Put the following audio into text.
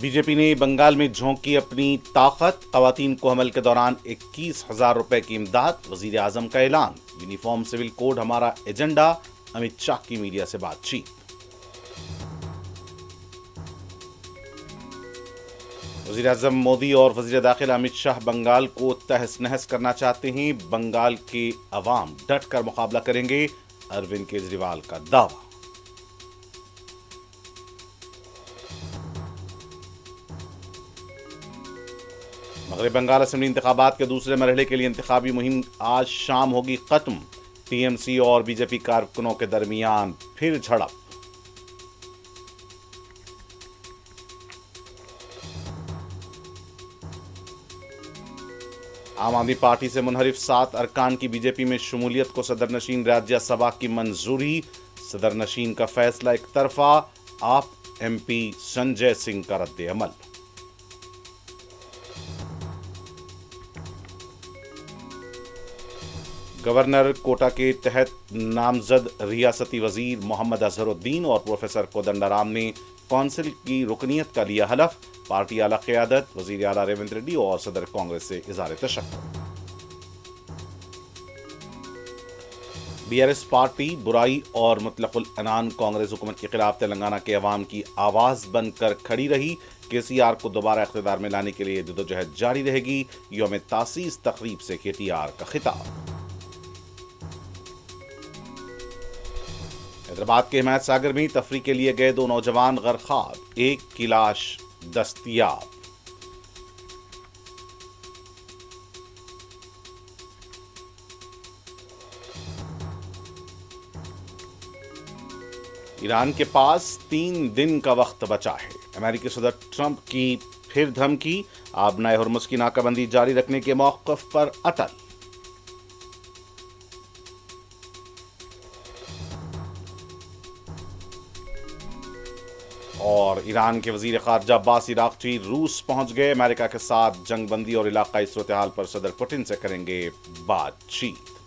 B J پی نے بنگال میں جھونکی اپنی طاقت، خواتین کو حمل کے دوران 21,000 روپے کی امداد، وزیر اعظم کا اعلان، یونیفارم سول کوڈ ہمارا ایجنڈا، امت شاہ کی میڈیا سے بات چیت۔ وزیر اعظم مودی اور وزیر داخلہ امت شاہ بنگال کو تہس نہس کرنا چاہتے ہیں، بنگال کے عوام ڈٹ کر مقابلہ کریں گے، اروند کیجریوال کا دعویٰ۔ مغربی بنگال اسمبلی انتخابات کے دوسرے مرحلے کے لیے انتخابی مہم آج شام ہوگی ختم، ٹی ایم سی اور بی جے پی کارکنوں کے درمیان پھر جھڑپ۔ عام آدمی پارٹی سے منحرف 7 ارکان کی بی جے پی میں شمولیت کو صدر نشین راجیہ سبھا کی منظوری، صدر نشین کا فیصلہ ایک طرفہ، آپ ایم پی سنجے سنگھ کا رد عمل۔ گورنر کوٹا کے تحت نامزد ریاستی وزیر محمد اظہر الدین اور پروفیسر کودنڈا رام نے کونسل کی رکنیت کا لیا حلف، پارٹی اعلی قیادت وزیر اعلیٰ ریونت ریڈی اور صدر کانگریس سے اظہار تشکر۔ بی آر ایس پارٹی برائی اور مطلق العنان کانگریس حکومت کے خلاف تلنگانہ کے عوام کی آواز بن کر کھڑی رہی، کے سی آر کو دوبارہ اقتدار میں لانے کے لیے جدوجہد جاری رہے گی، یوم تاسیس تقریب سے کے ٹی آر کا خطاب۔ حیدرآباد کے حمایت ساگر میں تفریح کے لیے گئے 2 نوجوان غرقاب، ایک کی لاش دستیاب۔ ایران کے پاس 3 دن کا وقت بچا ہے، امریکی صدر ٹرمپ کی پھر دھمکی، آبنائے ہرمز کی ناکہ بندی جاری رکھنے کے موقف پر اٹل۔ اور ایران کے وزیر خارجہ عباس عراقچی روس پہنچ گئے، امریکہ کے ساتھ جنگ بندی اور علاقائی صورتحال پر صدر پوٹن سے کریں گے بات چیت۔